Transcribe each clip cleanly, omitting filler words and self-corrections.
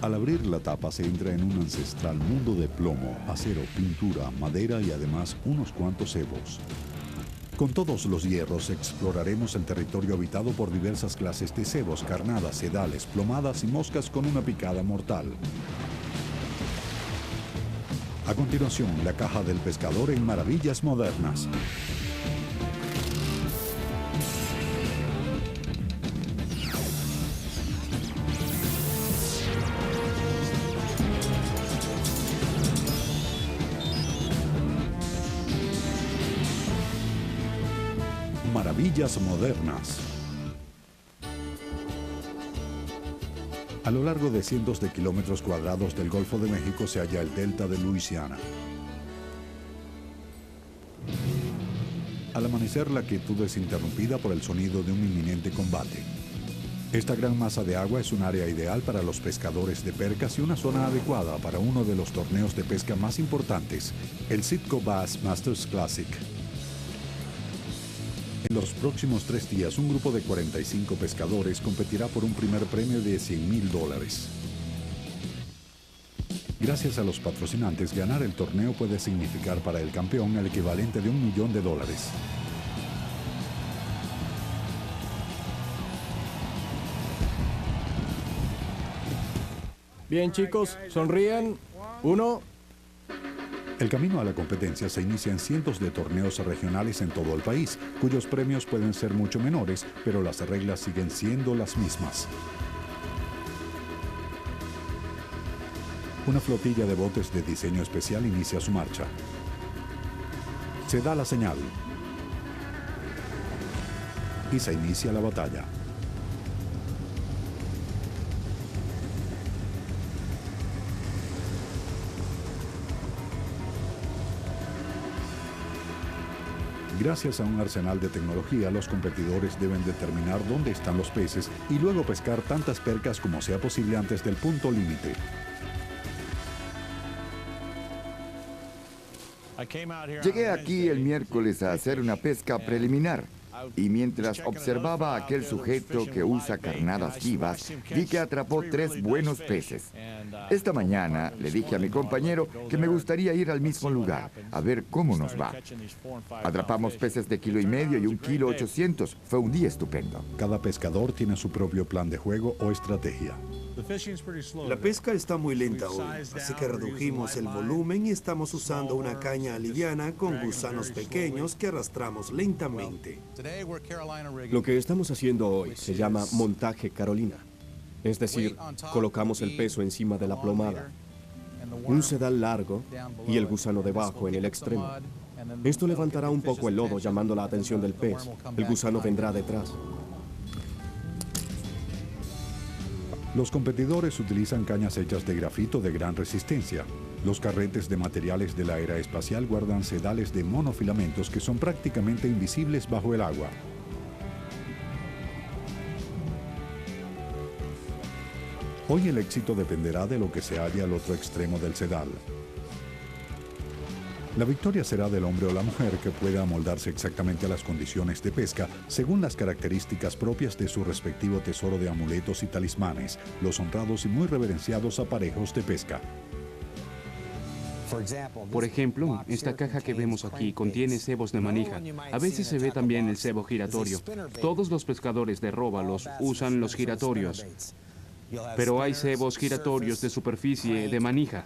Al abrir la tapa se entra en un ancestral mundo de plomo, acero, pintura, madera y además unos cuantos cebos. Con todos los hierros exploraremos el territorio habitado por diversas clases de cebos, carnadas, sedales, plomadas y moscas con una picada mortal. A continuación, la caja del pescador en Maravillas Modernas. Maravillas Modernas. A lo largo de cientos de kilómetros cuadrados del Golfo de México se halla el delta de Luisiana. Al amanecer, la quietud es interrumpida por el sonido de un inminente combate. Esta gran masa de agua es un área ideal para los pescadores de percas y una zona adecuada para uno de los torneos de pesca más importantes, el Citgo Bass Masters Classic. En los próximos 3 días, un grupo de 45 pescadores competirá por un primer premio de $100,000. Gracias a los patrocinantes, ganar el torneo puede significar para el campeón el equivalente de $1 millón. Bien, chicos, sonrían. 1. El camino a la competencia se inicia en cientos de torneos regionales en todo el país, cuyos premios pueden ser mucho menores, pero las reglas siguen siendo las mismas. Una flotilla de botes de diseño especial inicia su marcha. Se da la señal. Y se inicia la batalla. Gracias a un arsenal de tecnología, los competidores deben determinar dónde están los peces y luego pescar tantas percas como sea posible antes del punto límite. Llegué aquí el miércoles a hacer una pesca preliminar y mientras observaba a aquel sujeto que usa carnadas vivas, vi que atrapó 3 buenos peces. Esta mañana le dije a mi compañero que me gustaría ir al mismo lugar, a ver cómo nos va. Atrapamos peces de 1,5 kilos y 1,8 kilos. Fue un día estupendo. Cada pescador tiene su propio plan de juego o estrategia. La pesca está muy lenta hoy, así que redujimos el volumen y estamos usando una caña liviana con gusanos pequeños que arrastramos lentamente. Lo que estamos haciendo hoy se llama montaje Carolina. Es decir, colocamos el peso encima de la plomada, un sedal largo y el gusano debajo en el extremo. Esto levantará un poco el lodo llamando la atención del pez. El gusano vendrá detrás. Los competidores utilizan cañas hechas de grafito de gran resistencia. Los carretes de materiales de la era espacial guardan sedales de monofilamentos que son prácticamente invisibles bajo el agua. Hoy el éxito dependerá de lo que se halle al otro extremo del sedal. La victoria será del hombre o la mujer que pueda amoldarse exactamente a las condiciones de pesca según las características propias de su respectivo tesoro de amuletos y talismanes, los honrados y muy reverenciados aparejos de pesca. Por ejemplo, esta caja que vemos aquí contiene cebos de manija. A veces se ve también el cebo giratorio. Todos los pescadores de róbalos usan los giratorios, pero hay cebos giratorios de superficie de manija.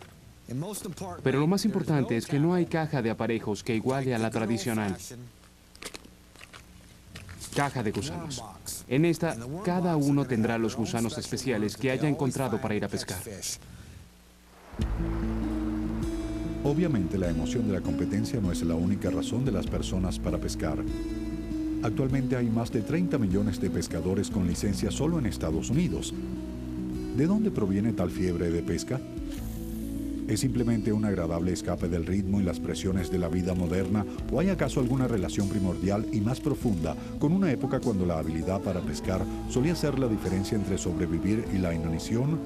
Pero lo más importante es que no hay caja de aparejos que iguale a la tradicional caja de gusanos. En esta, cada uno tendrá los gusanos especiales que haya encontrado para ir a pescar. Obviamente, la emoción de la competencia no es la única razón de las personas para pescar. Actualmente hay más de 30 millones de pescadores con licencia solo en Estados Unidos. ¿De dónde proviene tal fiebre de pesca? ¿Es simplemente un agradable escape del ritmo y las presiones de la vida moderna? ¿O hay acaso alguna relación primordial y más profunda con una época cuando la habilidad para pescar solía ser la diferencia entre sobrevivir y la inanición?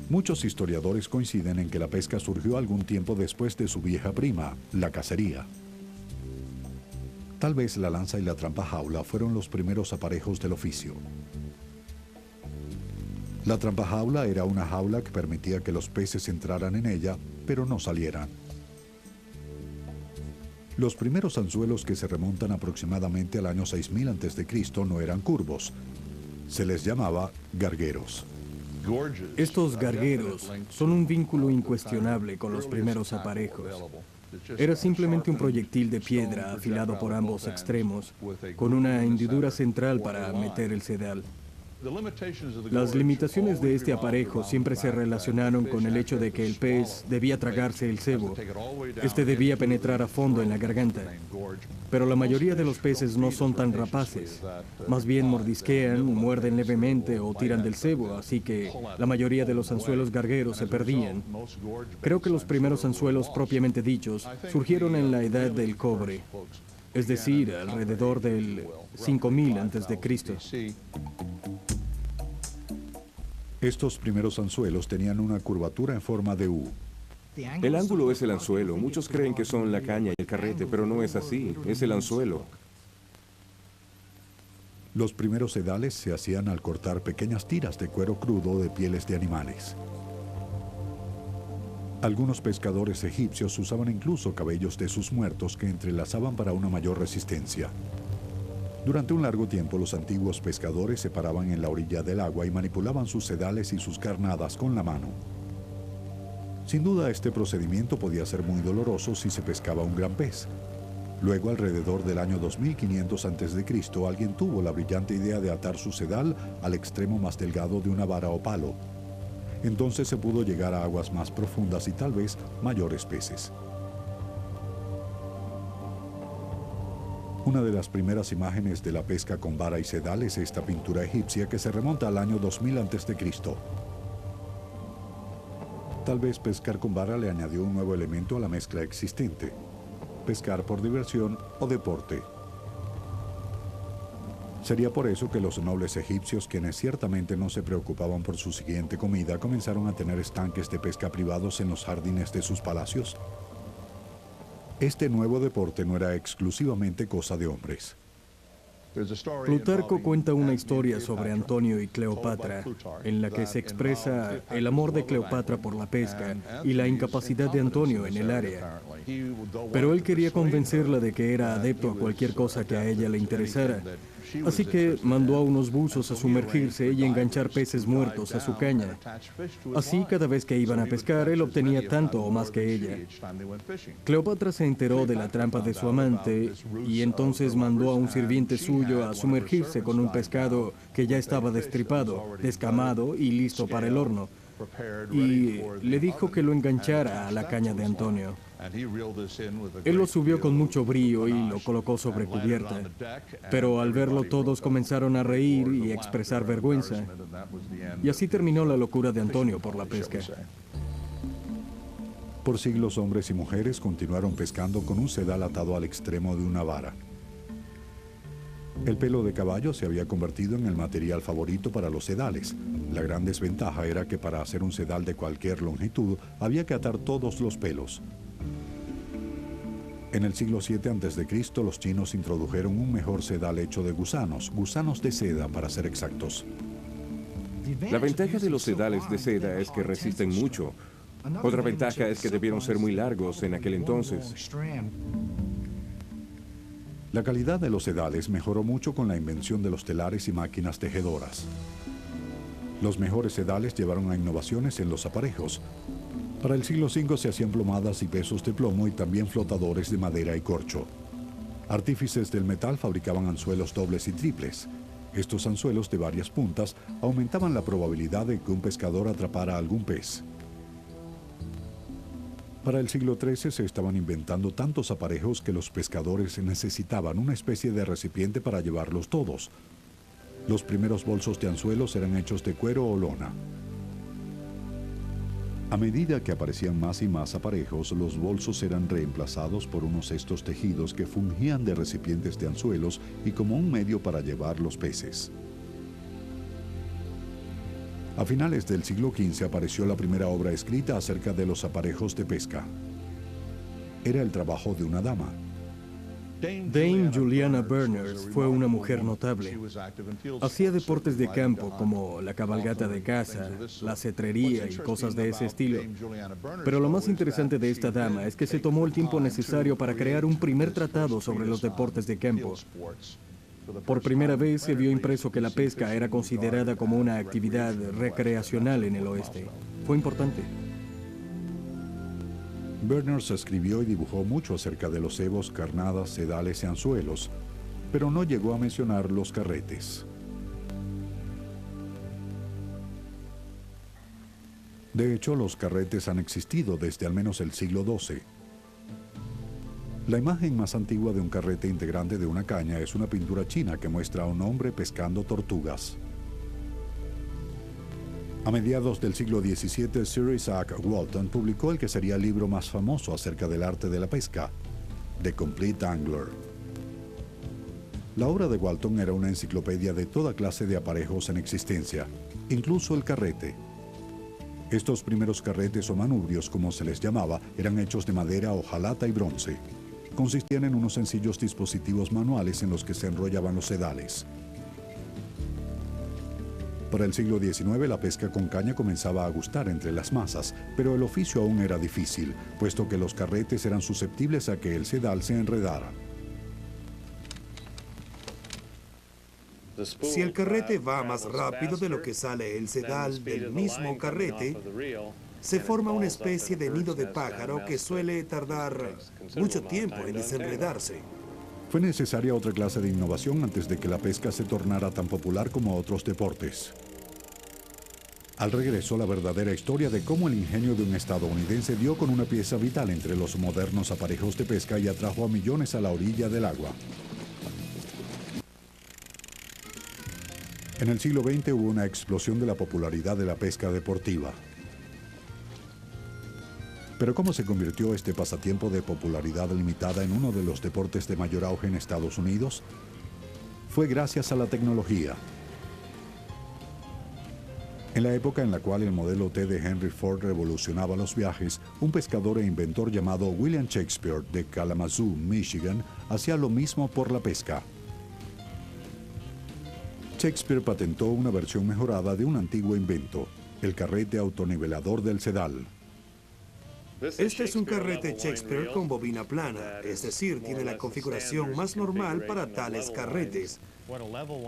Muchos historiadores coinciden en que la pesca surgió algún tiempo después de su vieja prima, la cacería. Tal vez la lanza y la trampa jaula fueron los primeros aparejos del oficio. La trampa jaula era una jaula que permitía que los peces entraran en ella, pero no salieran. Los primeros anzuelos, que se remontan aproximadamente al año 6000 a.C., no eran curvos. Se les llamaba gargueros. Estos gargueros son un vínculo incuestionable con los primeros aparejos. Era simplemente un proyectil de piedra afilado por ambos extremos, con una hendidura central para meter el sedal. Las limitaciones de este aparejo siempre se relacionaron con el hecho de que el pez debía tragarse el cebo. Este debía penetrar a fondo en la garganta. Pero la mayoría de los peces no son tan rapaces. Más bien mordisquean, muerden levemente o tiran del cebo, así que la mayoría de los anzuelos gargueros se perdían. Creo que los primeros anzuelos propiamente dichos surgieron en la edad del cobre, es decir, alrededor del 5000 a.C. Estos primeros anzuelos tenían una curvatura en forma de U. El ángulo es el anzuelo. Muchos creen que son la caña y el carrete, pero no es así. Es el anzuelo. Los primeros sedales se hacían al cortar pequeñas tiras de cuero crudo de pieles de animales. Algunos pescadores egipcios usaban incluso cabellos de sus muertos que entrelazaban para una mayor resistencia. Durante un largo tiempo, los antiguos pescadores se paraban en la orilla del agua y manipulaban sus sedales y sus carnadas con la mano. Sin duda, este procedimiento podía ser muy doloroso si se pescaba un gran pez. Luego, alrededor del año 2500 a.C., alguien tuvo la brillante idea de atar su sedal al extremo más delgado de una vara o palo. Entonces se pudo llegar a aguas más profundas y tal vez mayores peces. Una de las primeras imágenes de la pesca con vara y sedal es esta pintura egipcia que se remonta al año 2000 a.C. Tal vez pescar con vara le añadió un nuevo elemento a la mezcla existente: pescar por diversión o deporte. Sería por eso que los nobles egipcios, quienes ciertamente no se preocupaban por su siguiente comida, comenzaron a tener estanques de pesca privados en los jardines de sus palacios. Este nuevo deporte no era exclusivamente cosa de hombres. Plutarco cuenta una historia sobre Antonio y Cleopatra, en la que se expresa el amor de Cleopatra por la pesca y la incapacidad de Antonio en el área. Pero él quería convencerla de que era adepto a cualquier cosa que a ella le interesara. Así que mandó a unos buzos a sumergirse y enganchar peces muertos a su caña. Así, cada vez que iban a pescar, él obtenía tanto o más que ella. Cleopatra se enteró de la trampa de su amante y entonces mandó a un sirviente suyo a sumergirse con un pescado que ya estaba destripado, descamado y listo para el horno. Y le dijo que lo enganchara a la caña de Antonio. Él lo subió con mucho brío y lo colocó sobre cubierta. Pero al verlo todos comenzaron a reír y a expresar vergüenza. Y así terminó la locura de Antonio por la pesca. Por siglos, hombres y mujeres continuaron pescando con un sedal atado al extremo de una vara. El pelo de caballo se había convertido en el material favorito para los sedales. La gran desventaja era que para hacer un sedal de cualquier longitud había que atar todos los pelos. En el siglo VII a.C., los chinos introdujeron un mejor sedal hecho de gusanos de seda para ser exactos. La ventaja de los sedales de seda es que resisten mucho. Otra ventaja es que debieron ser muy largos en aquel entonces. La calidad de los sedales mejoró mucho con la invención de los telares y máquinas tejedoras. Los mejores sedales llevaron a innovaciones en los aparejos. Para el siglo V se hacían plomadas y pesos de plomo y también flotadores de madera y corcho. Artífices del metal fabricaban anzuelos dobles y triples. Estos anzuelos de varias puntas aumentaban la probabilidad de que un pescador atrapara algún pez. Para el siglo XIII se estaban inventando tantos aparejos que los pescadores necesitaban una especie de recipiente para llevarlos todos. Los primeros bolsos de anzuelos eran hechos de cuero o lona. A medida que aparecían más y más aparejos, los bolsos eran reemplazados por unos cestos tejidos que fungían de recipientes de anzuelos y como un medio para llevar los peces. A finales del siglo XV apareció la primera obra escrita acerca de los aparejos de pesca. Era el trabajo de una dama. Dame Juliana Berners fue una mujer notable. Hacía deportes de campo como la cabalgata de caza, la cetrería y cosas de ese estilo. Pero lo más interesante de esta dama es que se tomó el tiempo necesario para crear un primer tratado sobre los deportes de campo. Por primera vez se vio impreso que la pesca era considerada como una actividad recreacional en el oeste. Fue importante. Berners escribió y dibujó mucho acerca de los cebos, carnadas, sedales y anzuelos, pero no llegó a mencionar los carretes. De hecho, los carretes han existido desde al menos el siglo XII. La imagen más antigua de un carrete integrante de una caña es una pintura china que muestra a un hombre pescando tortugas. A mediados del siglo XVII, Sir Isaac Walton publicó el que sería el libro más famoso acerca del arte de la pesca, The Complete Angler. La obra de Walton era una enciclopedia de toda clase de aparejos en existencia, incluso el carrete. Estos primeros carretes o manubrios, como se les llamaba, eran hechos de madera, hojalata y bronce. Consistían en unos sencillos dispositivos manuales en los que se enrollaban los sedales. Para el siglo XIX, la pesca con caña comenzaba a gustar entre las masas, pero el oficio aún era difícil, puesto que los carretes eran susceptibles a que el sedal se enredara. Si el carrete va más rápido de lo que sale el sedal del mismo carrete, se forma una especie de nido de pájaro que suele tardar mucho tiempo en desenredarse. Fue necesaria otra clase de innovación antes de que la pesca se tornara tan popular como otros deportes. Al regreso, la verdadera historia de cómo el ingenio de un estadounidense dio con una pieza vital entre los modernos aparejos de pesca y atrajo a millones a la orilla del agua. En el siglo XX hubo una explosión de la popularidad de la pesca deportiva. Pero ¿cómo se convirtió este pasatiempo de popularidad limitada en uno de los deportes de mayor auge en Estados Unidos? Fue gracias a la tecnología. En la época en la cual el modelo T de Henry Ford revolucionaba los viajes, un pescador e inventor llamado William Shakespeare de Kalamazoo, Michigan, hacía lo mismo por la pesca. Shakespeare patentó una versión mejorada de un antiguo invento, el carrete autonivelador del sedal. Este es un carrete Shakespeare con bobina plana, es decir, tiene la configuración más normal para tales carretes.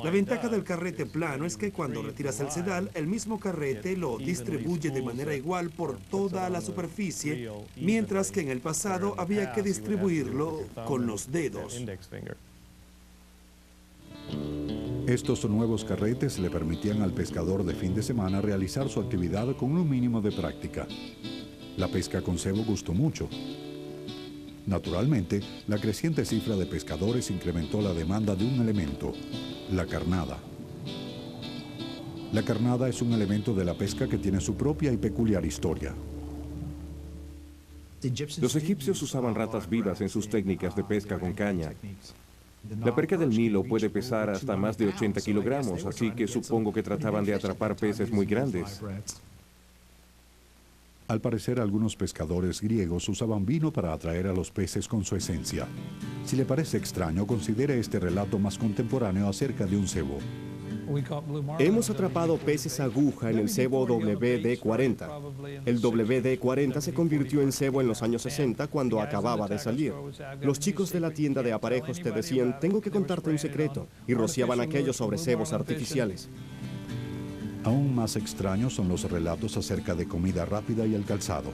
La ventaja del carrete plano es que cuando retiras el sedal, el mismo carrete lo distribuye de manera igual por toda la superficie, mientras que en el pasado había que distribuirlo con los dedos. Estos nuevos carretes le permitían al pescador de fin de semana realizar su actividad con un mínimo de práctica. La pesca con cebo gustó mucho. Naturalmente, la creciente cifra de pescadores incrementó la demanda de un elemento, la carnada. La carnada es un elemento de la pesca que tiene su propia y peculiar historia. Los egipcios usaban ratas vivas en sus técnicas de pesca con caña. La perca del Nilo puede pesar hasta más de 80 kilogramos, así que supongo que trataban de atrapar peces muy grandes. Al parecer, algunos pescadores griegos usaban vino para atraer a los peces con su esencia. Si le parece extraño, considere este relato más contemporáneo acerca de un cebo. Hemos atrapado peces aguja en el cebo WD-40. El WD-40 se convirtió en cebo en los años 60 cuando acababa de salir. Los chicos de la tienda de aparejos te decían, tengo que contarte un secreto, y rociaban aquello sobre cebos artificiales. Aún más extraños son los relatos acerca de comida rápida y el calzado.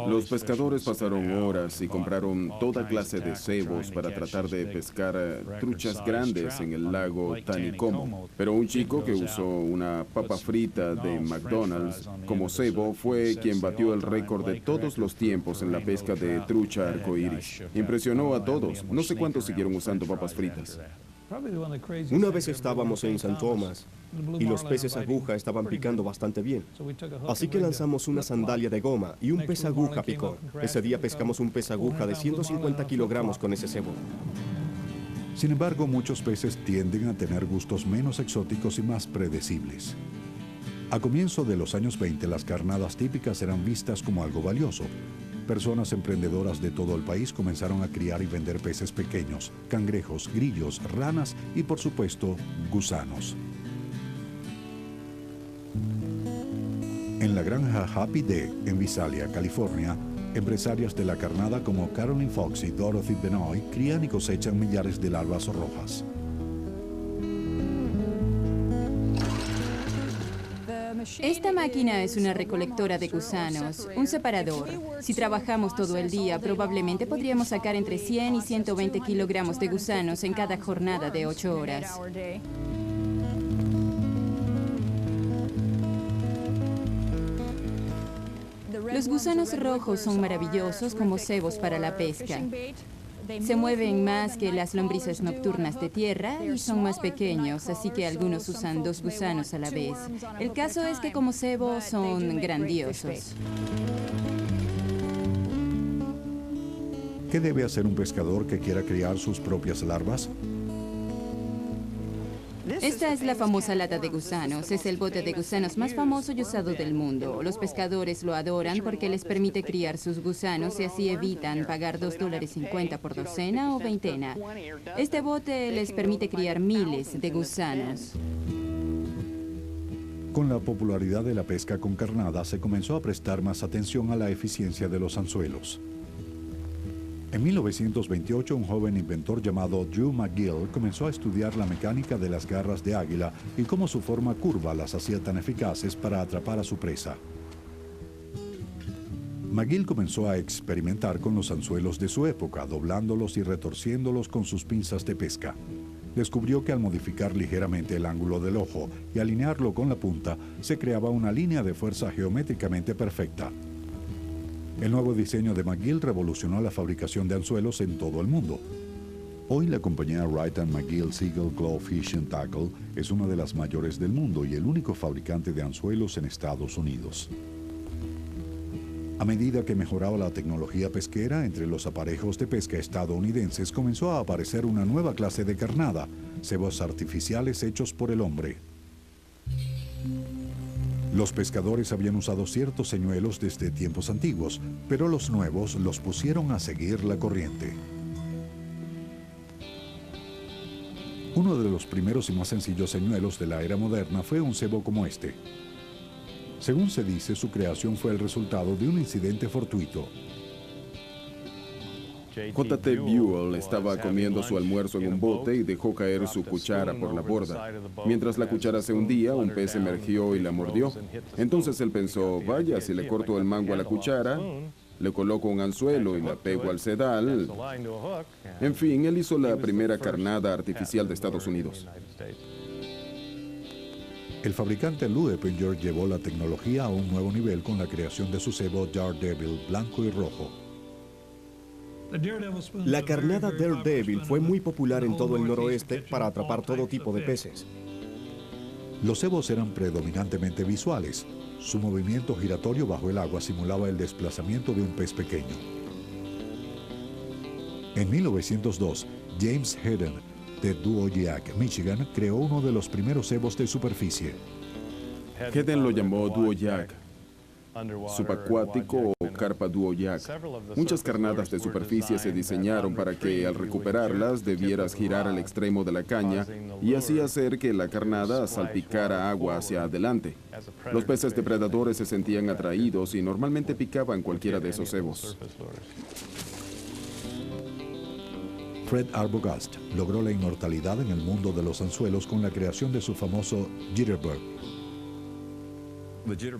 Los pescadores pasaron horas y compraron toda clase de cebos para tratar de pescar truchas grandes en el lago Taneycomo. Pero un chico que usó una papa frita de McDonald's como cebo fue quien batió el récord de todos los tiempos en la pesca de trucha arcoíris. Impresionó a todos. No sé cuántos siguieron usando papas fritas. Una vez estábamos en St. Thomas y los peces aguja estaban picando bastante bien. Así que lanzamos una sandalia de goma y un pez aguja picó. Ese día pescamos un pez aguja de 150 kilogramos con ese cebo. Sin embargo, muchos peces tienden a tener gustos menos exóticos y más predecibles. A comienzo de los años 20, las carnadas típicas eran vistas como algo valioso. Personas emprendedoras de todo el país comenzaron a criar y vender peces pequeños, cangrejos, grillos, ranas y, por supuesto, gusanos. En la granja Happy Day, en Visalia, California, empresarias de la carnada como Carolyn Fox y Dorothy Benoit crían y cosechan millares de larvas rojas. Esta máquina es una recolectora de gusanos, un separador. Si trabajamos todo el día, probablemente podríamos sacar entre 100 y 120 kilogramos de gusanos en cada jornada de 8 horas. Los gusanos rojos son maravillosos como cebos para la pesca. Se mueven más que las lombrices nocturnas de tierra y son más pequeños, así que algunos usan 2 gusanos a la vez. El caso es que como cebo son grandiosos. ¿Qué debe hacer un pescador que quiera criar sus propias larvas? Esta es la famosa lata de gusanos. Es el bote de gusanos más famoso y usado del mundo. Los pescadores lo adoran porque les permite criar sus gusanos y así evitan pagar $2.50 por docena o veintena. Este bote les permite criar miles de gusanos. Con la popularidad de la pesca con carnada se comenzó a prestar más atención a la eficiencia de los anzuelos. En 1928, un joven inventor llamado Drew McGill comenzó a estudiar la mecánica de las garras de águila y cómo su forma curva las hacía tan eficaces para atrapar a su presa. McGill comenzó a experimentar con los anzuelos de su época, doblándolos y retorciéndolos con sus pinzas de pesca. Descubrió que al modificar ligeramente el ángulo del ojo y alinearlo con la punta, se creaba una línea de fuerza geométricamente perfecta. El nuevo diseño de McGill revolucionó la fabricación de anzuelos en todo el mundo. Hoy la compañía Wright & McGill Seagull Claw Fish and Tackle es una de las mayores del mundo y el único fabricante de anzuelos en Estados Unidos. A medida que mejoraba la tecnología pesquera, entre los aparejos de pesca estadounidenses comenzó a aparecer una nueva clase de carnada, cebos artificiales hechos por el hombre. Los pescadores habían usado ciertos señuelos desde tiempos antiguos, pero los nuevos los pusieron a seguir la corriente. Uno de los primeros y más sencillos señuelos de la era moderna fue un cebo como este. Según se dice, su creación fue el resultado de un incidente fortuito. J.T. Buell estaba comiendo su almuerzo en un bote y dejó caer su cuchara por la borda. Mientras la cuchara se hundía, un pez emergió y la mordió. Entonces él pensó, vaya, si le corto el mango a la cuchara, le coloco un anzuelo y la pego al sedal. En fin, él hizo la primera carnada artificial de Estados Unidos. El fabricante Lou Eppinger llevó la tecnología a un nuevo nivel con la creación de su cebo Daredevil blanco y rojo. La carnada Daredevil fue muy popular en todo el noroeste para atrapar todo tipo de peces. Los cebos eran predominantemente visuales. Su movimiento giratorio bajo el agua simulaba el desplazamiento de un pez pequeño. En 1902, James Hedden, de Duoyac, Michigan, creó uno de los primeros cebos de superficie. Hedden lo llamó Duoyac, subacuático o carpa Duoyac. Muchas carnadas de superficie se diseñaron para que al recuperarlas debieras girar al extremo de la caña y así hacer que la carnada salpicara agua hacia adelante. Los peces depredadores se sentían atraídos y normalmente picaban cualquiera de esos cebos. Fred Arbogast logró la inmortalidad en el mundo de los anzuelos con la creación de su famoso Jitterbug.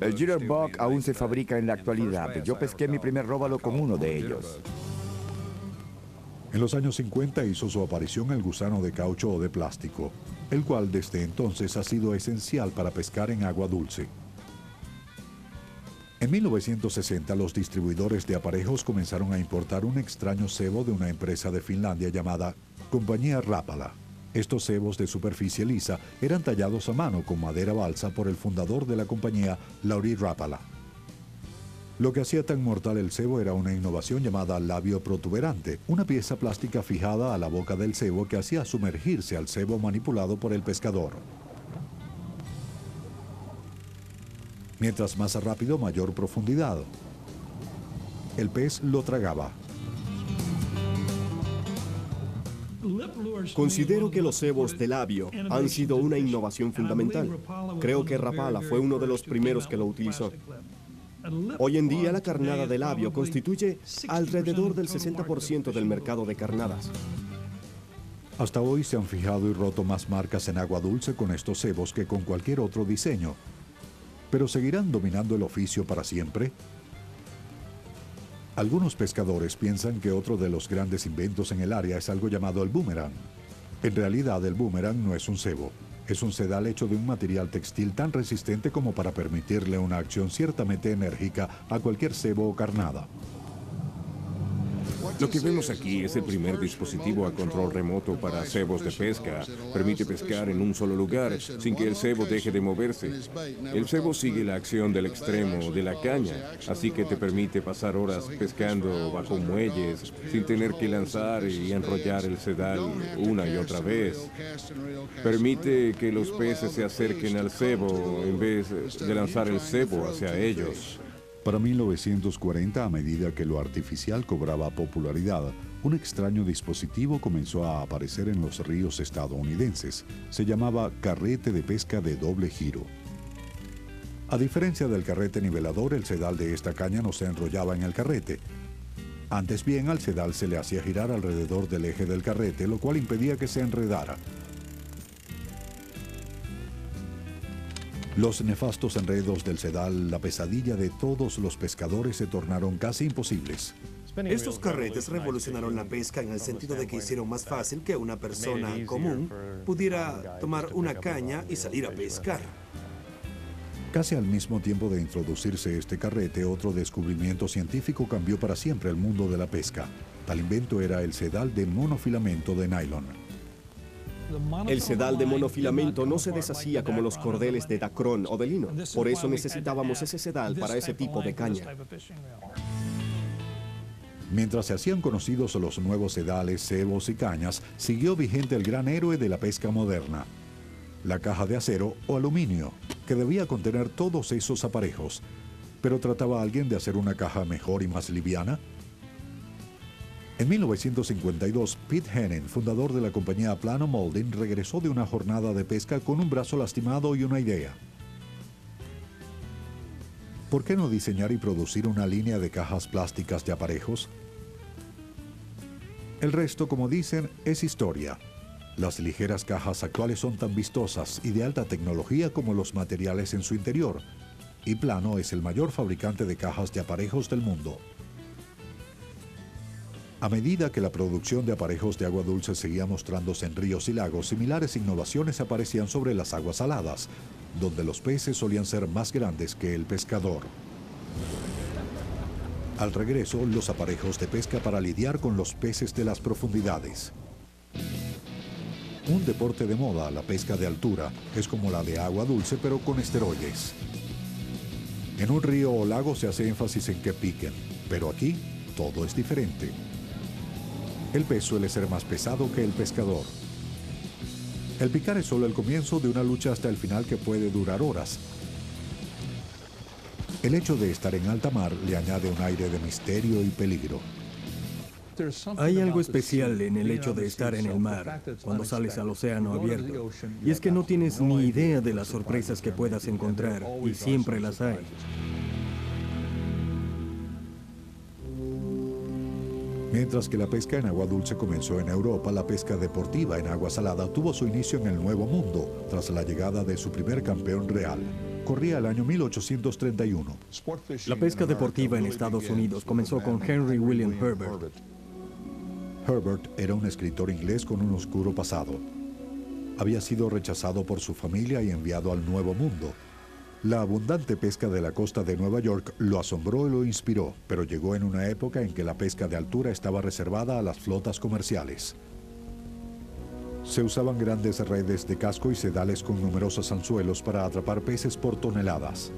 El Jitterbug aún se fabrica en la actualidad. Yo pesqué mi primer róbalo con uno de ellos. En los años 50 hizo su aparición el gusano de caucho o de plástico, el cual desde entonces ha sido esencial para pescar en agua dulce. En 1960, los distribuidores de aparejos comenzaron a importar un extraño cebo de una empresa de Finlandia llamada Compañía Rapala. Estos cebos de superficie lisa eran tallados a mano con madera balsa por el fundador de la compañía, Lauri Rapala. Lo que hacía tan mortal el cebo era una innovación llamada labio protuberante, una pieza plástica fijada a la boca del cebo que hacía sumergirse al cebo manipulado por el pescador. Mientras más rápido, mayor profundidad. el pez lo tragaba. Considero que los cebos de labio han sido una innovación fundamental. Creo que Rapala fue uno de los primeros que lo utilizó. Hoy en día la carnada de labio constituye alrededor del 60% del mercado de carnadas. Hasta hoy se han fijado y roto más marcas en agua dulce con estos cebos que con cualquier otro diseño. ¿Pero seguirán dominando el oficio para siempre? Algunos pescadores piensan que otro de los grandes inventos en el área es algo llamado el boomerang. En realidad, el boomerang no es un cebo. Es un sedal hecho de un material textil tan resistente como para permitirle una acción ciertamente enérgica a cualquier cebo o carnada. Lo que vemos aquí es el primer dispositivo a control remoto para cebos de pesca. Permite pescar en un solo lugar sin que el cebo deje de moverse. El cebo sigue la acción del extremo de la caña, así que te permite pasar horas pescando bajo muelles sin tener que lanzar y enrollar el sedal una y otra vez. Permite que los peces se acerquen al cebo en vez de lanzar el cebo hacia ellos. Para 1940, a medida que lo artificial cobraba popularidad, un extraño dispositivo comenzó a aparecer en los ríos estadounidenses. Se llamaba carrete de pesca de doble giro. A diferencia del carrete nivelador, el sedal de esta caña no se enrollaba en el carrete. Antes bien, al sedal se le hacía girar alrededor del eje del carrete, lo cual impedía que se enredara. Los nefastos enredos del sedal, la pesadilla de todos los pescadores, se tornaron casi imposibles. Estos carretes revolucionaron la pesca en el sentido de que hicieron más fácil que una persona común pudiera tomar una caña y salir a pescar. Casi al mismo tiempo de introducirse este carrete, otro descubrimiento científico cambió para siempre el mundo de la pesca. Tal invento era el sedal de monofilamento de nylon. El sedal de monofilamento no se deshacía como los cordeles de dacrón o de lino. Por eso necesitábamos ese sedal para ese tipo de caña. Mientras se hacían conocidos los nuevos sedales, cebos y cañas, siguió vigente el gran héroe de la pesca moderna, la caja de acero o aluminio, que debía contener todos esos aparejos. ¿Pero trataba alguien de hacer una caja mejor y más liviana? En 1952, Pete Henning, fundador de la compañía Plano Molding, regresó de una jornada de pesca con un brazo lastimado y una idea. ¿Por qué no diseñar y producir una línea de cajas plásticas de aparejos? El resto, como dicen, es historia. Las ligeras cajas actuales son tan vistosas y de alta tecnología como los materiales en su interior, y Plano es el mayor fabricante de cajas de aparejos del mundo. A medida que la producción de aparejos de agua dulce seguía mostrándose en ríos y lagos, similares innovaciones aparecían sobre las aguas saladas, donde los peces solían ser más grandes que el pescador. Al regreso, los aparejos de pesca para lidiar con los peces de las profundidades. Un deporte de moda, la pesca de altura, es como la de agua dulce pero con esteroides. En un río o lago se hace énfasis en que piquen, pero aquí todo es diferente. El pez suele ser más pesado que el pescador. El picar es solo el comienzo de una lucha hasta el final que puede durar horas. El hecho de estar en alta mar le añade un aire de misterio y peligro. Hay algo especial en el hecho de estar en el mar, cuando sales al océano abierto, y es que no tienes ni idea de las sorpresas que puedas encontrar, y siempre las hay. Mientras que la pesca en agua dulce comenzó en Europa, la pesca deportiva en agua salada tuvo su inicio en el Nuevo Mundo, tras la llegada de su primer campeón real. Corría el año 1831. La pesca deportiva en Estados Unidos comenzó con Henry William Herbert. Herbert era un escritor inglés con un oscuro pasado. Había sido rechazado por su familia y enviado al Nuevo Mundo. La abundante pesca de la costa de Nueva York lo asombró y lo inspiró, pero llegó en una época en que la pesca de altura estaba reservada a las flotas comerciales. Se usaban grandes redes de casco y sedales con numerosos anzuelos para atrapar peces por toneladas.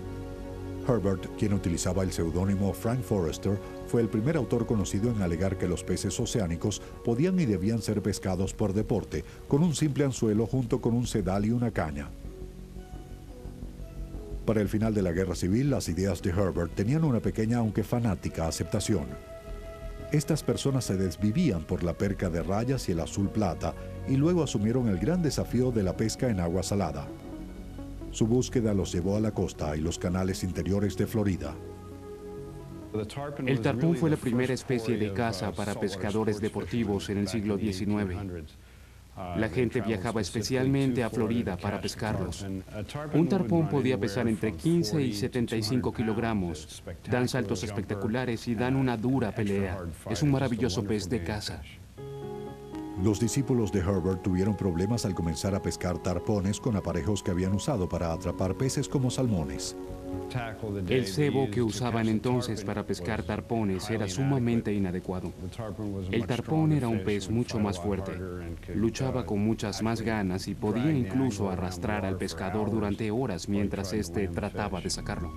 Herbert, quien utilizaba el seudónimo Frank Forrester, fue el primer autor conocido en alegar que los peces oceánicos podían y debían ser pescados por deporte, con un simple anzuelo junto con un sedal y una caña. Para el final de la Guerra Civil, las ideas de Herbert tenían una pequeña, aunque fanática, aceptación. Estas personas se desvivían por la perca de rayas y el azul plata y luego asumieron el gran desafío de la pesca en agua salada. Su búsqueda los llevó a la costa y los canales interiores de Florida. El tarpón fue la primera especie de caza para pescadores deportivos en el siglo XIX. La gente viajaba especialmente a Florida para pescarlos. Un tarpón podía pesar entre 15 y 75 kilogramos. Dan saltos espectaculares y dan una dura pelea. Es un maravilloso pez de caza. Los discípulos de Herbert tuvieron problemas al comenzar a pescar tarpones con aparejos que habían usado para atrapar peces como salmones. El cebo que usaban entonces para pescar tarpones era sumamente inadecuado. El tarpón era un pez mucho más fuerte, luchaba con muchas más ganas y podía incluso arrastrar al pescador durante horas mientras éste trataba de sacarlo.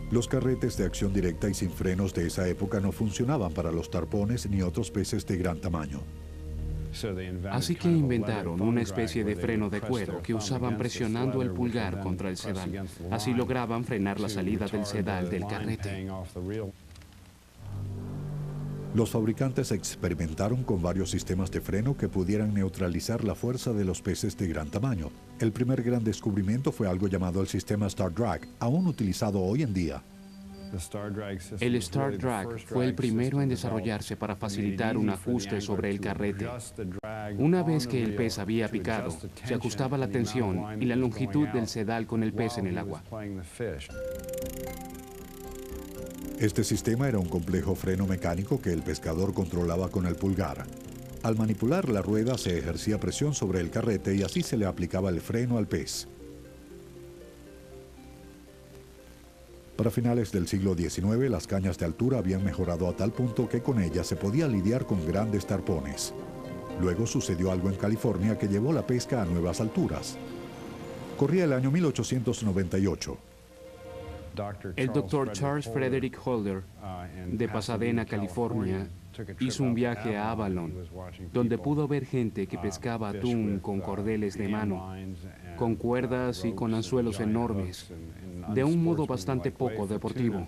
Los carretes de acción directa y sin frenos de esa época no funcionaban para los tarpones ni otros peces de gran tamaño. Así que inventaron una especie de freno de cuero que usaban presionando el pulgar contra el sedal. Así lograban frenar la salida del sedal del carrete. Los fabricantes experimentaron con varios sistemas de freno que pudieran neutralizar la fuerza de los peces de gran tamaño. El primer gran descubrimiento fue algo llamado el sistema Star Drag, aún utilizado hoy en día. El Star Drag fue el primero en desarrollarse para facilitar un ajuste sobre el carrete. Una vez que el pez había picado, se ajustaba la tensión y la longitud del sedal con el pez en el agua. Este sistema era un complejo freno mecánico que el pescador controlaba con el pulgar. Al manipular la rueda se ejercía presión sobre el carrete y así se le aplicaba el freno al pez. Para finales del siglo XIX, las cañas de altura habían mejorado a tal punto que con ellas se podía lidiar con grandes tarpones. Luego sucedió algo en California que llevó la pesca a nuevas alturas. Corría el año 1898. El Dr. Charles Frederick Holder, de Pasadena, California, hizo un viaje a Avalon, donde pudo ver gente que pescaba atún con cordeles de mano, con cuerdas y con anzuelos enormes, de un modo bastante poco deportivo.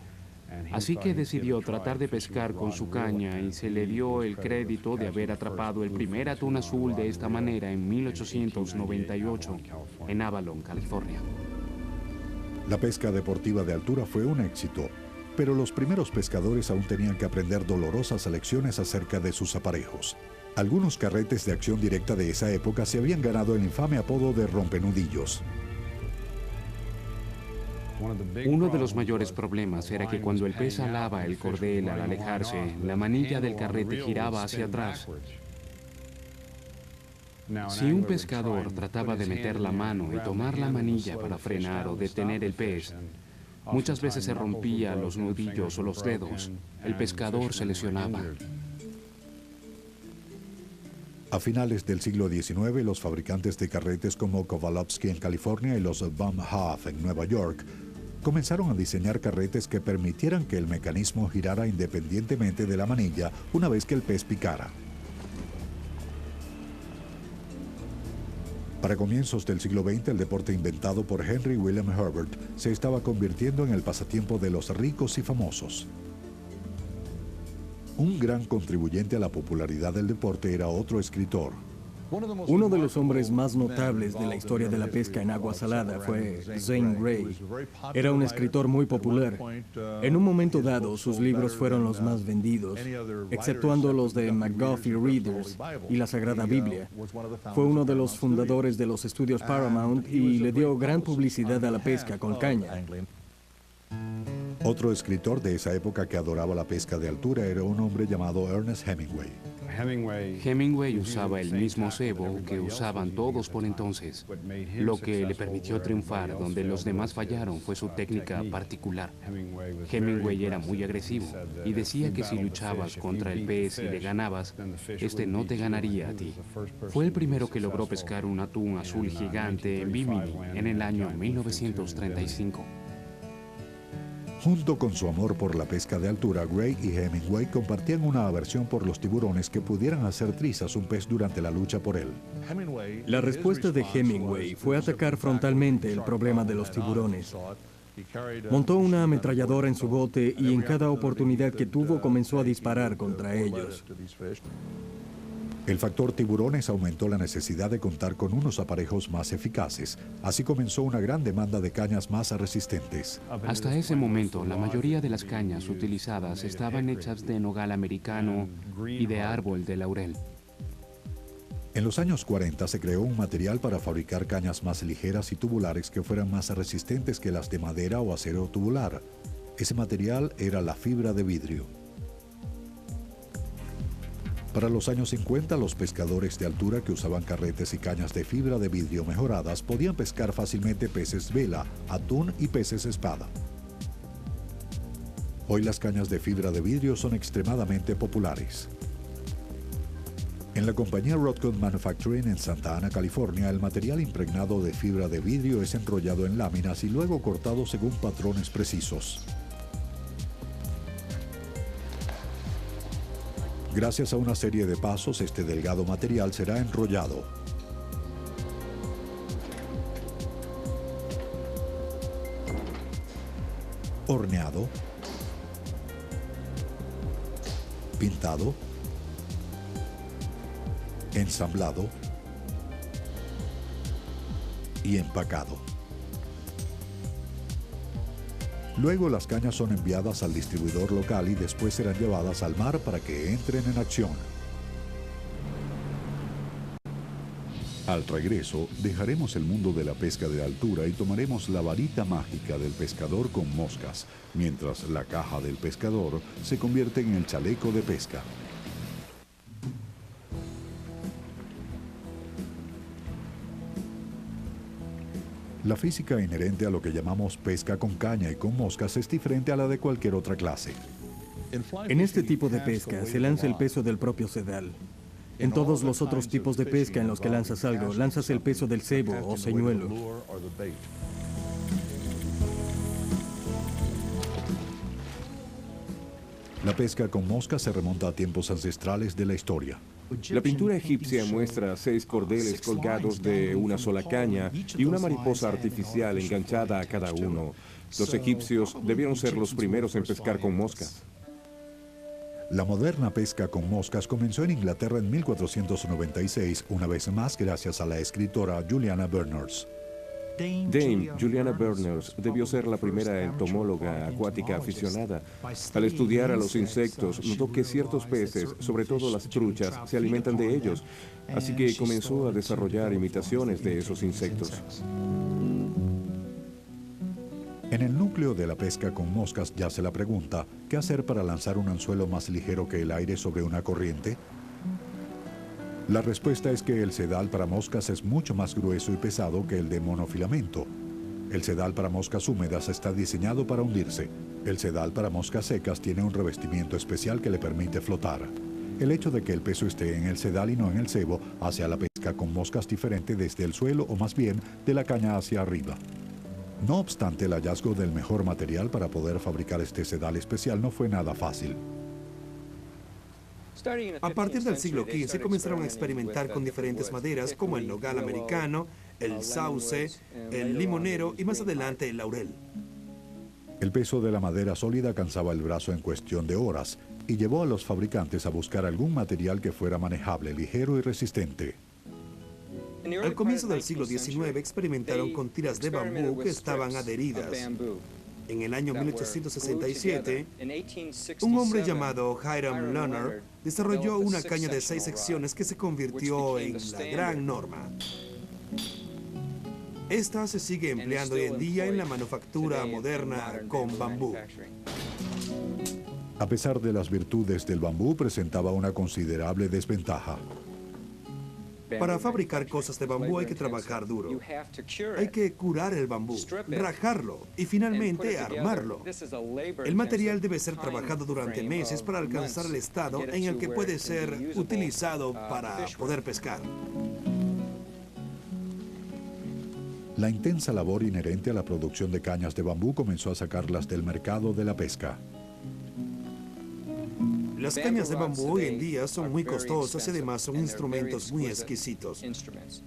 Así que decidió tratar de pescar con su caña y se le dio el crédito de haber atrapado el primer atún azul de esta manera en 1898, en Avalon, California. La pesca deportiva de altura fue un éxito, pero los primeros pescadores aún tenían que aprender dolorosas lecciones acerca de sus aparejos. Algunos carretes de acción directa de esa época se habían ganado el infame apodo de rompenudillos. Uno de los mayores problemas era que cuando el pez alaba el cordel al alejarse, la manilla del carrete giraba hacia atrás. Si un pescador trataba de meter la mano y tomar la manilla para frenar o detener el pez, muchas veces se rompía los nudillos o los dedos. El pescador se lesionaba. A finales del siglo XIX, los fabricantes de carretes como Kovalovsky en California y los Van Hoff en Nueva York comenzaron a diseñar carretes que permitieran que el mecanismo girara independientemente de la manilla una vez que el pez picara. Para comienzos del siglo XX, el deporte inventado por Henry William Herbert se estaba convirtiendo en el pasatiempo de los ricos y famosos. Un gran contribuyente a la popularidad del deporte era otro escritor. Uno de los hombres más notables de la historia de la pesca en agua salada fue Zane Grey. Era un escritor muy popular. En un momento dado, sus libros fueron los más vendidos, exceptuando los de McGuffey Readers y la Sagrada Biblia. Fue uno de los fundadores de los estudios Paramount y le dio gran publicidad a la pesca con caña. Otro escritor de esa época que adoraba la pesca de altura era un hombre llamado Ernest Hemingway. Hemingway usaba el mismo cebo que usaban todos por entonces. Lo que le permitió triunfar donde los demás fallaron fue su técnica particular. Hemingway era muy agresivo y decía que si luchabas contra el pez y le ganabas, este no te ganaría a ti. Fue el primero que logró pescar un atún azul gigante en Bimini en el año 1935. Junto con su amor por la pesca de altura, Gray y Hemingway compartían una aversión por los tiburones que pudieran hacer trizas un pez durante la lucha por él. La respuesta de Hemingway fue atacar frontalmente el problema de los tiburones. Montó una ametralladora en su bote y en cada oportunidad que tuvo comenzó a disparar contra ellos. El factor tiburones aumentó la necesidad de contar con unos aparejos más eficaces. Así comenzó una gran demanda de cañas más resistentes. Hasta ese momento, la mayoría de las cañas utilizadas estaban hechas de nogal americano y de árbol de laurel. En los años 40 se creó un material para fabricar cañas más ligeras y tubulares que fueran más resistentes que las de madera o acero tubular. Ese material era la fibra de vidrio. Para los años 50, los pescadores de altura que usaban carretes y cañas de fibra de vidrio mejoradas podían pescar fácilmente peces vela, atún y peces espada. Hoy las cañas de fibra de vidrio son extremadamente populares. En la compañía Rodcott Manufacturing en Santa Ana, California, el material impregnado de fibra de vidrio es enrollado en láminas y luego cortado según patrones precisos. Gracias a una serie de pasos, este delgado material será enrollado. Horneado. Pintado. Ensamblado. Y empacado. Luego las cañas son enviadas al distribuidor local y después serán llevadas al mar para que entren en acción. Al regreso, dejaremos el mundo de la pesca de altura y tomaremos la varita mágica del pescador con moscas, mientras la caja del pescador se convierte en el chaleco de pesca. La física inherente a lo que llamamos pesca con caña y con moscas es diferente a la de cualquier otra clase. En este tipo de pesca se lanza el peso del propio sedal. En todos los otros tipos de pesca en los que lanzas algo, lanzas el peso del cebo o señuelo. La pesca con moscas se remonta a tiempos ancestrales de la historia. La pintura egipcia muestra 6 cordeles colgados de una sola caña y una mariposa artificial enganchada a cada uno. Los egipcios debieron ser los primeros en pescar con moscas. La moderna pesca con moscas comenzó en Inglaterra en 1496, una vez más gracias a la escritora Juliana Berners. Dame Juliana Berners debió ser la primera entomóloga acuática aficionada. Al estudiar a los insectos, notó que ciertos peces, sobre todo las truchas, se alimentan de ellos, así que comenzó a desarrollar imitaciones de esos insectos. En el núcleo de la pesca con moscas yace la pregunta, ¿qué hacer para lanzar un anzuelo más ligero que el aire sobre una corriente? La respuesta es que el sedal para moscas es mucho más grueso y pesado que el de monofilamento. El sedal para moscas húmedas está diseñado para hundirse. El sedal para moscas secas tiene un revestimiento especial que le permite flotar. El hecho de que el peso esté en el sedal y no en el cebo hace a la pesca con moscas diferente desde el suelo o más bien de la caña hacia arriba. No obstante, el hallazgo del mejor material para poder fabricar este sedal especial no fue nada fácil. A partir del siglo XV comenzaron a experimentar con diferentes maderas como el nogal americano, el sauce, el limonero y más adelante el laurel. El peso de la madera sólida cansaba el brazo en cuestión de horas y llevó a los fabricantes a buscar algún material que fuera manejable, ligero y resistente. Al comienzo del siglo XIX experimentaron con tiras de bambú que estaban adheridas. En el año 1867, un hombre llamado Hiram Lerner desarrolló una caña de 6 secciones que se convirtió en la gran norma. Esta se sigue empleando hoy en día en la manufactura moderna con bambú. A pesar de las virtudes del bambú, presentaba una considerable desventaja. Para fabricar cosas de bambú hay que trabajar duro. Hay que curar el bambú, rajarlo y finalmente armarlo. El material debe ser trabajado durante meses para alcanzar el estado en el que puede ser utilizado para poder pescar. La intensa labor inherente a la producción de cañas de bambú comenzó a sacarlas del mercado de la pesca. Las cañas de bambú hoy en día son muy costosas y además son instrumentos muy exquisitos.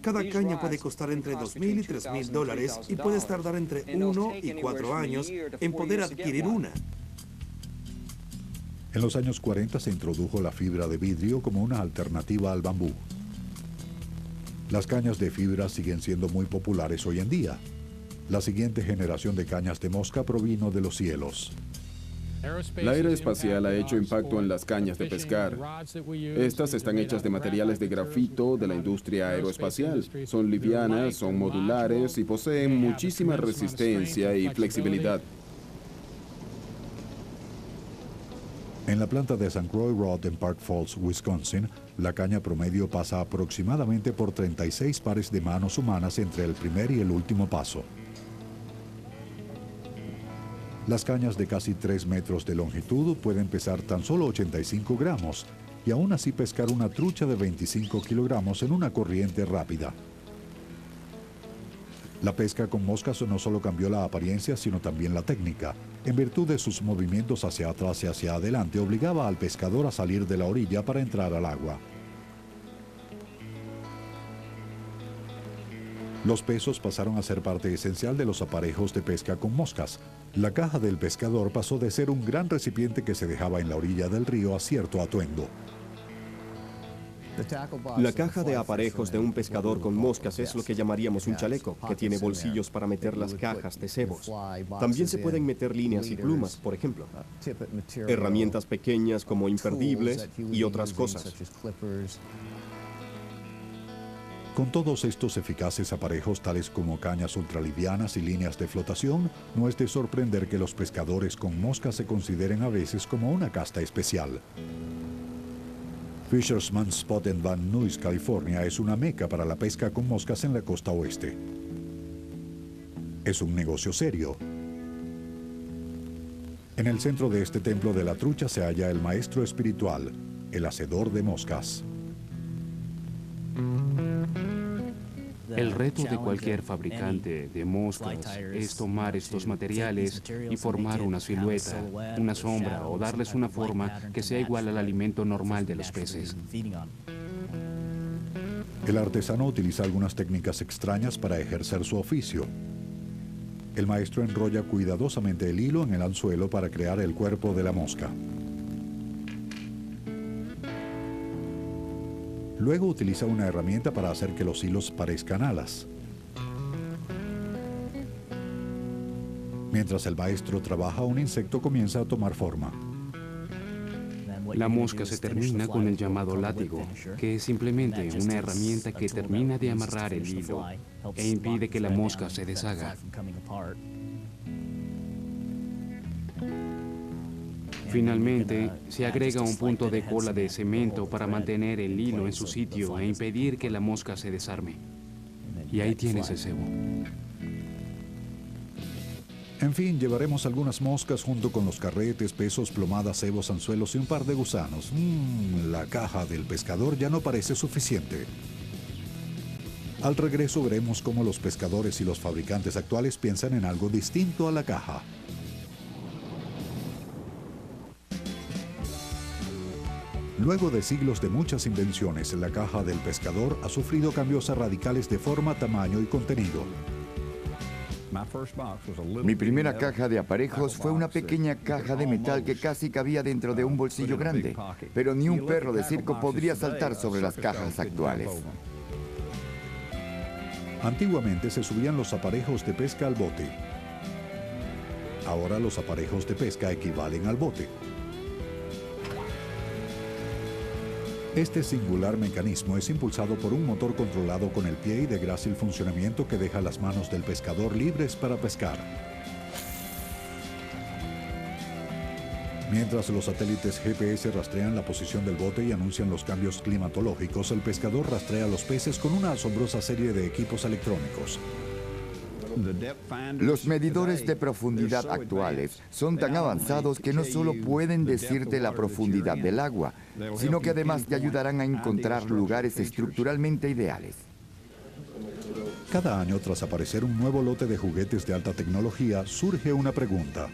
Cada caña puede costar entre $2,000 y $3,000 y puedes tardar entre 1 y 4 años en poder adquirir una. En los años 40 se introdujo la fibra de vidrio como una alternativa al bambú. Las cañas de fibra siguen siendo muy populares hoy en día. La siguiente generación de cañas de mosca provino de los cielos. La era espacial ha hecho impacto en las cañas de pescar. Estas están hechas de materiales de grafito de la industria aeroespacial. Son livianas, son modulares y poseen muchísima resistencia y flexibilidad. En la planta de St. Croix Rod en Park Falls, Wisconsin, la caña promedio pasa aproximadamente por 36 pares de manos humanas entre el primer y el último paso. Las cañas de casi 3 metros de longitud pueden pesar tan solo 85 gramos y aún así pescar una trucha de 25 kilogramos en una corriente rápida. La pesca con moscas no solo cambió la apariencia, sino también la técnica. En virtud de sus movimientos hacia atrás y hacia adelante, obligaba al pescador a salir de la orilla para entrar al agua. Los pesos pasaron a ser parte esencial de los aparejos de pesca con moscas. La caja del pescador pasó de ser un gran recipiente que se dejaba en la orilla del río a cierto atuendo. La caja de aparejos de un pescador con moscas es lo que llamaríamos un chaleco, que tiene bolsillos para meter las cajas de cebos. También se pueden meter líneas y plumas, por ejemplo. Herramientas pequeñas como imperdibles y otras cosas. Con todos estos eficaces aparejos, tales como cañas ultralivianas y líneas de flotación, no es de sorprender que los pescadores con moscas se consideren a veces como una casta especial. Fisherman's Spot en Van Nuys, California, es una meca para la pesca con moscas en la costa oeste. Es un negocio serio. En el centro de este templo de la trucha se halla el maestro espiritual, el hacedor de moscas. El reto de cualquier fabricante de moscas es tomar estos materiales y formar una silueta, una sombra o darles una forma que sea igual al alimento normal de los peces. El artesano utiliza algunas técnicas extrañas para ejercer su oficio. El maestro enrolla cuidadosamente el hilo en el anzuelo para crear el cuerpo de la mosca. Luego utiliza una herramienta para hacer que los hilos parezcan alas. Mientras el maestro trabaja, un insecto comienza a tomar forma. La mosca se termina con el llamado látigo, que es simplemente una herramienta que termina de amarrar el hilo e impide que la mosca se deshaga. Finalmente, se agrega un punto de cola de cemento para mantener el hilo en su sitio e impedir que la mosca se desarme. Y ahí tienes el cebo. En fin, llevaremos algunas moscas junto con los carretes, pesos, plomadas, cebos, anzuelos y un par de gusanos. La caja del pescador ya no parece suficiente. Al regreso veremos cómo los pescadores y los fabricantes actuales piensan en algo distinto a la caja. Luego de siglos de muchas invenciones, la caja del pescador ha sufrido cambios radicales de forma, tamaño y contenido. Mi primera caja de aparejos fue una pequeña caja de metal que casi cabía dentro de un bolsillo grande, pero ni un perro de circo podría saltar sobre las cajas actuales. Antiguamente se subían los aparejos de pesca al bote. Ahora los aparejos de pesca equivalen al bote. Este singular mecanismo es impulsado por un motor controlado con el pie y de grácil funcionamiento que deja las manos del pescador libres para pescar. Mientras los satélites GPS rastrean la posición del bote y anuncian los cambios climatológicos, el pescador rastrea los peces con una asombrosa serie de equipos electrónicos. Los medidores de profundidad actuales son tan avanzados que no solo pueden decirte la profundidad del agua, sino que además te ayudarán a encontrar lugares estructuralmente ideales. Cada año, tras aparecer un nuevo lote de juguetes de alta tecnología, surge una pregunta.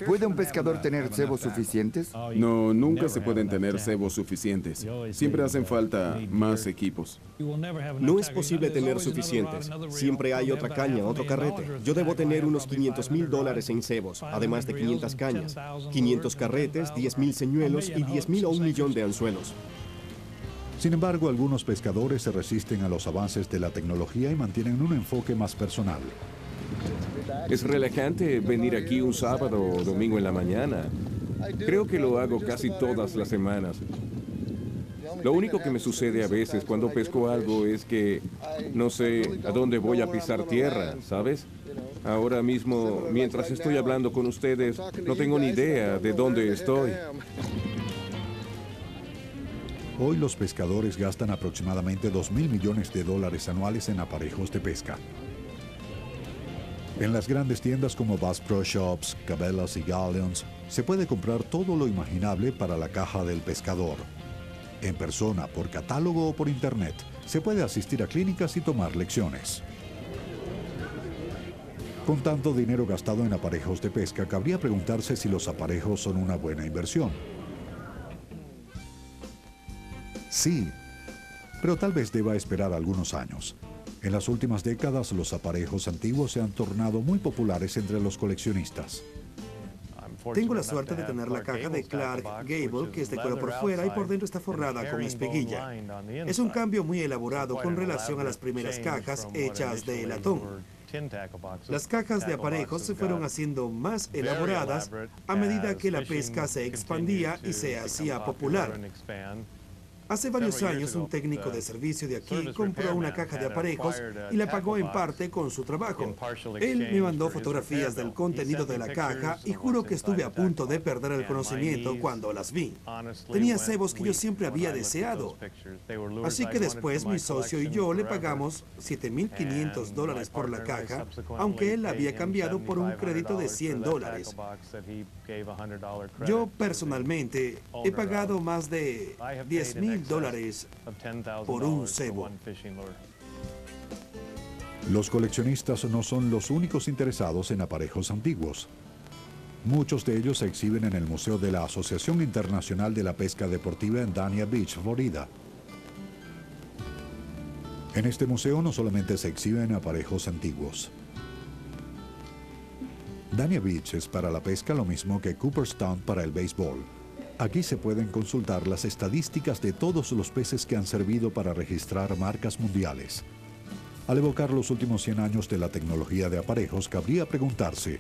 ¿Puede un pescador tener cebos suficientes? No, nunca se pueden tener cebos suficientes. Siempre hacen falta más equipos. No es posible tener suficientes. Siempre hay otra caña, otro carrete. Yo debo tener unos $500,000 en cebos, además de 500 cañas, 500 carretes, 10,000 señuelos y 10,000 o 1,000,000 de anzuelos. Sin embargo, algunos pescadores se resisten a los avances de la tecnología y mantienen un enfoque más personal. Es relajante venir aquí un sábado o domingo en la mañana. Creo que lo hago casi todas las semanas. Lo único que me sucede a veces cuando pesco algo es que no sé a dónde voy a pisar tierra, ¿sabes? Ahora mismo, mientras estoy hablando con ustedes, no tengo ni idea de dónde estoy. Hoy los pescadores gastan aproximadamente $2,000 millones anuales en aparejos de pesca. En las grandes tiendas como Bass Pro Shops, Cabela's y Galleons, se puede comprar todo lo imaginable para la caja del pescador. En persona, por catálogo o por internet, se puede asistir a clínicas y tomar lecciones. Con tanto dinero gastado en aparejos de pesca, cabría preguntarse si los aparejos son una buena inversión. Sí, pero tal vez deba esperar algunos años. En las últimas décadas, los aparejos antiguos se han tornado muy populares entre los coleccionistas. Tengo la suerte de tener la caja de Clark Gable, que es de cuero por fuera y por dentro está forrada con espiguilla. Es un cambio muy elaborado con relación a las primeras cajas hechas de latón. Las cajas de aparejos se fueron haciendo más elaboradas a medida que la pesca se expandía y se hacía popular. Hace varios años, un técnico de servicio de aquí compró una caja de aparejos y la pagó en parte con su trabajo. Él me mandó fotografías del contenido de la caja y juro que estuve a punto de perder el conocimiento cuando las vi. Tenía cebos que yo siempre había deseado. Así que después mi socio y yo le pagamos $7,500 por la caja, aunque él la había cambiado por un crédito de $100. Yo personalmente he pagado más de $10,000 por un cebo. Los coleccionistas no son los únicos interesados en aparejos antiguos. Muchos de ellos se exhiben en el Museo de la Asociación Internacional de la Pesca Deportiva en Dania Beach, Florida. En este museo no solamente se exhiben aparejos antiguos. Dania Beach es para la pesca lo mismo que Cooperstown para el béisbol. Aquí se pueden consultar las estadísticas de todos los peces que han servido para registrar marcas mundiales. Al evocar los últimos 100 años de la tecnología de aparejos, cabría preguntarse,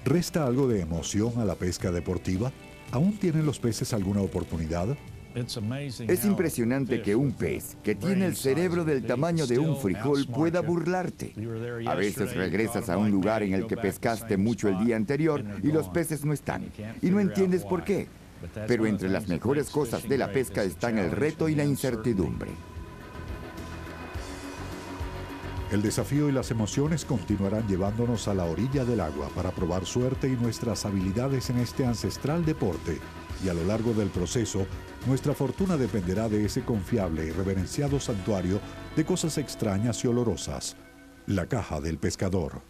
¿resta algo de emoción a la pesca deportiva? ¿Aún tienen los peces alguna oportunidad? Es impresionante que un pez que tiene el cerebro del tamaño de un frijol pueda burlarte. A veces regresas a un lugar en el que pescaste mucho el día anterior y los peces no están. Y no entiendes por qué. Pero entre las mejores cosas de la pesca están el reto y la incertidumbre. El desafío y las emociones continuarán llevándonos a la orilla del agua para probar suerte y nuestras habilidades en este ancestral deporte. Y a lo largo del proceso, nuestra fortuna dependerá de ese confiable y reverenciado santuario de cosas extrañas y olorosas, la caja del pescador.